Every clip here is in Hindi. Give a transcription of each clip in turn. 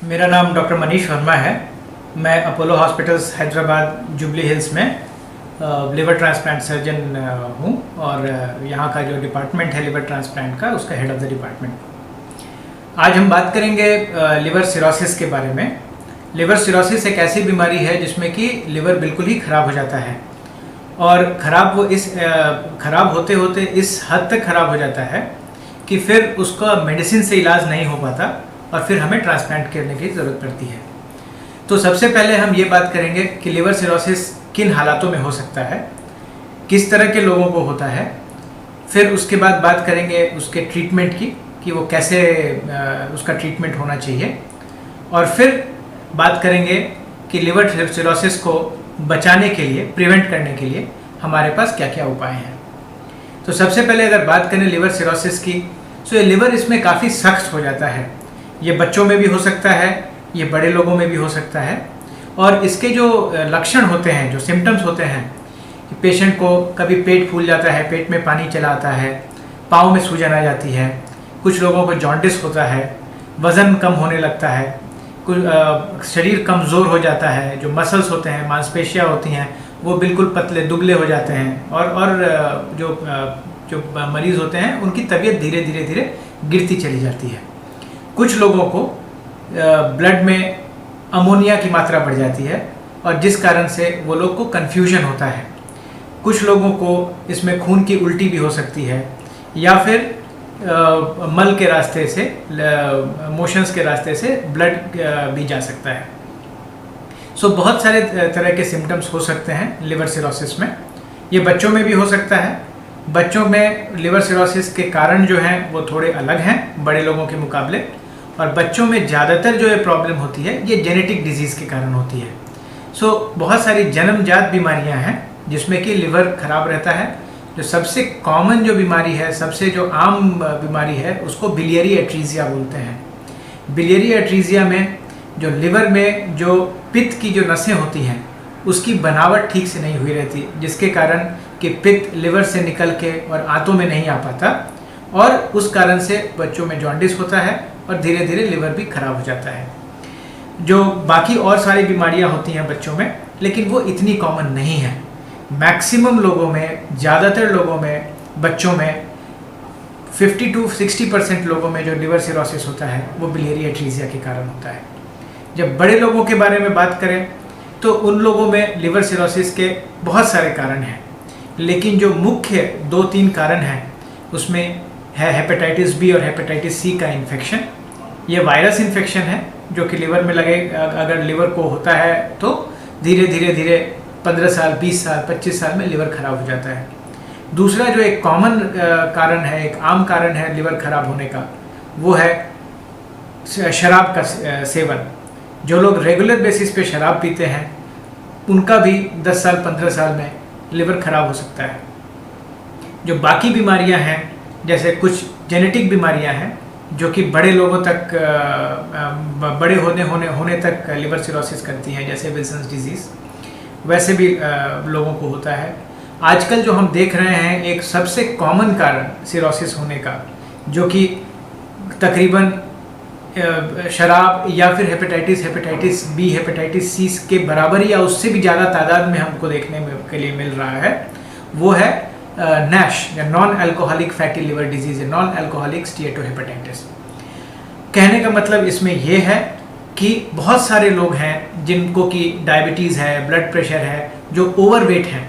मेरा नाम डॉक्टर मनीष वर्मा है। मैं Apollo hospitals Hyderabad jubilee hills में लिवर ट्रांसप्लांट सर्जन हूँ और यहाँ का जो डिपार्टमेंट है लिवर ट्रांसप्लांट का, उसका हेड ऑफ द डिपार्टमेंट। आज हम बात करेंगे लिवर सिरोसिस के बारे में। लिवर सिरोसिस एक ऐसी बीमारी है जिसमें कि लिवर बिल्कुल ही ख़राब हो जाता है और ख़राब होते होते इस हद तक ख़राब हो जाता है कि फिर उसका मेडिसिन से इलाज नहीं हो पाता और फिर हमें ट्रांसप्लांट करने की ज़रूरत पड़ती है। तो सबसे पहले हम ये बात करेंगे कि लिवर सिरोसिस किन हालातों में हो सकता है, किस तरह के लोगों को होता है। फिर उसके बाद बात करेंगे उसके ट्रीटमेंट की कि वो कैसे उसका ट्रीटमेंट होना चाहिए, और फिर बात करेंगे कि लिवर सिरोसिस को बचाने के लिए, प्रिवेंट करने के लिए हमारे पास क्या क्या उपाय हैं। तो सबसे पहले अगर बात करें लिवर सिरोसिस की, तो ये लिवर इसमें काफ़ी सख्त हो जाता है। ये बच्चों में भी हो सकता है, ये बड़े लोगों में भी हो सकता है। और इसके जो लक्षण होते हैं, जो सिम्टम्स होते हैं, कि पेशेंट को कभी पेट फूल जाता है, पेट में पानी चला आता है, पाँव में सूजन आ जाती है, कुछ लोगों को जॉन्डिस होता है, वज़न कम होने लगता है, कुछ शरीर कमज़ोर हो जाता है, जो मसल्स होते हैं, मांसपेशियाँ होती हैं, वो बिल्कुल पतले दुबले हो जाते हैं, और जो मरीज़ होते हैं उनकी तबीयत धीरे धीरे गिरती चली जाती है। कुछ लोगों को ब्लड में अमोनिया की मात्रा बढ़ जाती है और जिस कारण से वो लोग को कन्फ्यूजन होता है। कुछ लोगों को इसमें खून की उल्टी भी हो सकती है, या फिर मल के रास्ते से, मोशंस के रास्ते से ब्लड भी जा सकता है। सो बहुत सारे तरह के सिम्टम्स हो सकते हैं लिवर सिरोसिस में। ये बच्चों में भी हो सकता है। बच्चों में लिवर सिरोसिस के कारण जो हैं वो थोड़े अलग हैं बड़े लोगों के मुकाबले, और बच्चों में ज़्यादातर जो ये प्रॉब्लम होती है ये जेनेटिक डिजीज़ के कारण होती है। सो बहुत सारी जन्मजात बीमारियां हैं जिसमें कि लिवर ख़राब रहता है। जो सबसे कॉमन जो बीमारी है, सबसे जो आम बीमारी है, उसको बिलियरी एट्रीजिया बोलते हैं। बिलियरी एट्रीजिया में जो लिवर में जो पित्त की जो नसें होती हैं उसकी बनावट ठीक से नहीं हुई रहती, जिसके कारण कि पित्त लिवर से निकल के और आंतों में नहीं आ पाता, और उस कारण से बच्चों में जॉन्डिस होता है और धीरे धीरे लिवर भी खराब हो जाता है। जो बाकी और सारी बीमारियां होती हैं बच्चों में, लेकिन वो इतनी कॉमन नहीं है। मैक्सिमम लोगों में, ज़्यादातर लोगों में, बच्चों में 50 to 60% लोगों में जो लिवर सिरोसिस होता है वो बिलियरी एट्रीजिया के कारण होता है। जब बड़े लोगों के बारे में बात करें तो उन लोगों में लिवर सिरोसिस के बहुत सारे कारण हैं, लेकिन जो मुख्य 2-3 कारण हैं उसमें है हेपेटाइटिस बी और हेपेटाइटिस सी का इन्फेक्शन। ये वायरस इन्फेक्शन है जो कि लिवर में लगे, अगर लिवर को होता है तो धीरे धीरे 15 साल, 20 साल, 25 साल में लिवर खराब हो जाता है। दूसरा जो एक कॉमन कारण है, एक आम कारण है लिवर खराब होने का, वो है शराब का सेवन। जो लोग रेगुलर बेसिस पे शराब पीते हैं उनका भी 10 साल, 15 साल में लिवर खराब हो सकता है। जो बाकी बीमारियां हैं, जैसे कुछ जेनेटिक बीमारियां हैं जो कि बड़े लोगों तक, बड़े होने तक लिवर सिरोसिस करती हैं, जैसे विल्सन्स डिजीज़, वैसे भी लोगों को होता है। आजकल जो हम देख रहे हैं एक सबसे कॉमन कारण सिरोसिस होने का, जो कि तकरीबन शराब या फिर हेपेटाइटिस बी, हेपेटाइटिस सी के बराबर या उससे भी ज़्यादा तादाद में हमको देखने के लिए मिल रहा है, वो है नैश या non alcoholic fatty liver disease, non alcoholic steatohepatitis. कहने का मतलब इसमें यह है कि बहुत सारे लोग हैं जिनको कि डायबिटीज़ है, ब्लड प्रेशर है, जो ओवरवेट हैं,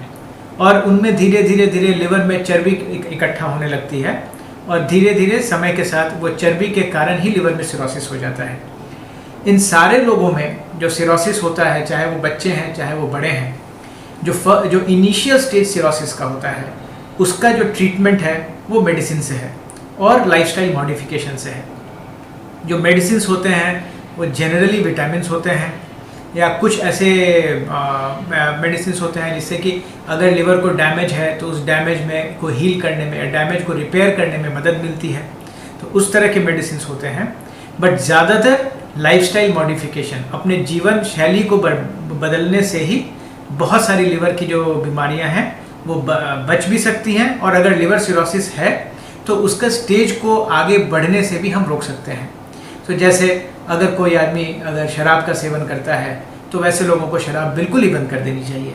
और उनमें धीरे धीरे लिवर में चर्बी इकट्ठा होने लगती है, और धीरे धीरे समय के साथ वो चर्बी के कारण ही लिवर में सिरोसिस हो जाता है। इन सारे लोगों में जो सिरोसिस होता है, चाहे वो बच्चे हैं चाहे वो बड़े हैं, जो इनिशियल स्टेज सिरोसिस का होता है, उसका जो ट्रीटमेंट है वो मेडिसिन से है और लाइफस्टाइल मॉडिफिकेशन से है। जो मेडिसिन होते हैं वो जनरली विटामिन्स होते हैं, या कुछ ऐसे मेडिसिन होते हैं जिससे कि अगर लिवर को डैमेज है तो उस डैमेज में को हील करने में, डैमेज को रिपेयर करने में मदद मिलती है। तो उस तरह के मेडिसिन होते हैं। बट ज़्यादातर लाइफस्टाइल मॉडिफिकेशन, अपने जीवन शैली को बदलने से ही बहुत सारी लिवर की जो बीमारियां हैं वो बच भी सकती हैं, और अगर लिवर सिरोसिस है तो उसका स्टेज को आगे बढ़ने से भी हम रोक सकते हैं। तो जैसे अगर कोई आदमी अगर शराब का सेवन करता है तो वैसे लोगों को शराब बिल्कुल ही बंद कर देनी चाहिए।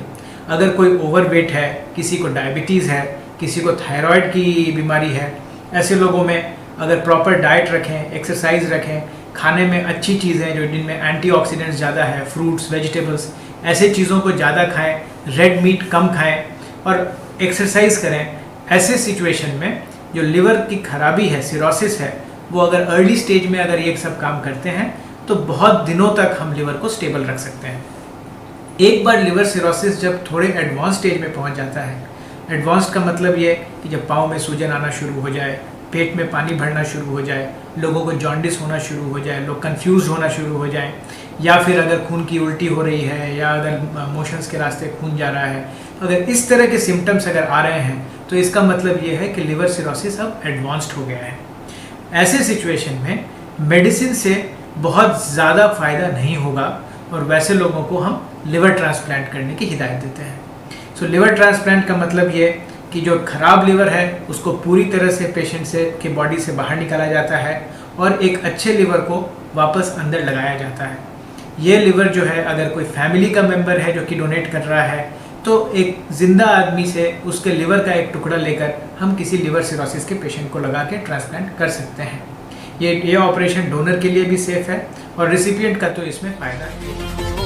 अगर कोई ओवरवेट है, किसी को डायबिटीज़ है, किसी को थायराइड की बीमारी है, ऐसे लोगों में अगर प्रॉपर डाइट रखें, एक्सरसाइज रखें, खाने में अच्छी चीज़ें जो जिनमें एंटीऑक्सीडेंट्स ज़्यादा है, फ्रूट्स, वेजिटेबल्स, ऐसे चीज़ों को ज़्यादा खाएं, रेड मीट कम खाएं और एक्सरसाइज करें। ऐसे सिचुएशन में जो लिवर की खराबी है, सिरोसिस है, वो अगर अर्ली स्टेज में अगर ये सब काम करते हैं तो बहुत दिनों तक हम लिवर को स्टेबल रख सकते हैं। एक बार लिवर सिरोसिस जब थोड़े एडवांस स्टेज में पहुंच जाता है, एडवांस का मतलब ये कि जब पाँव में सूजन आना शुरू हो जाए, पेट में पानी भरना शुरू हो जाए, लोगों को जॉन्डिस होना शुरू हो जाए, लोग कंफ्यूज होना शुरू हो जाएं, या फिर अगर खून की उल्टी हो रही है या अगर मोशंस के रास्ते खून जा रहा है, अगर इस तरह के सिम्टम्स अगर आ रहे हैं तो इसका मतलब ये है कि लिवर सिरोसिस अब एडवांस्ड हो गया है। ऐसे सिचुएशन में मेडिसिन से बहुत ज़्यादा फ़ायदा नहीं होगा और वैसे लोगों को हम लिवर ट्रांसप्लांट करने की हिदायत देते हैं। सो लिवर ट्रांसप्लांट का मतलब ये कि जो खराब लिवर है उसको पूरी तरह से पेशेंट से की बॉडी से बाहर निकाला जाता है और एक अच्छे लिवर को वापस अंदर लगाया जाता है। ये लिवर जो है अगर कोई फैमिली का मेंबर है जो कि डोनेट कर रहा है तो एक ज़िंदा आदमी से उसके लिवर का एक टुकड़ा लेकर हम किसी लिवर सिरोसिस के पेशेंट को लगा के ट्रांसप्लांट कर सकते हैं। ये ऑपरेशन डोनर के लिए भी सेफ़ है और रिसिपिएंट का तो इसमें फ़ायदा है।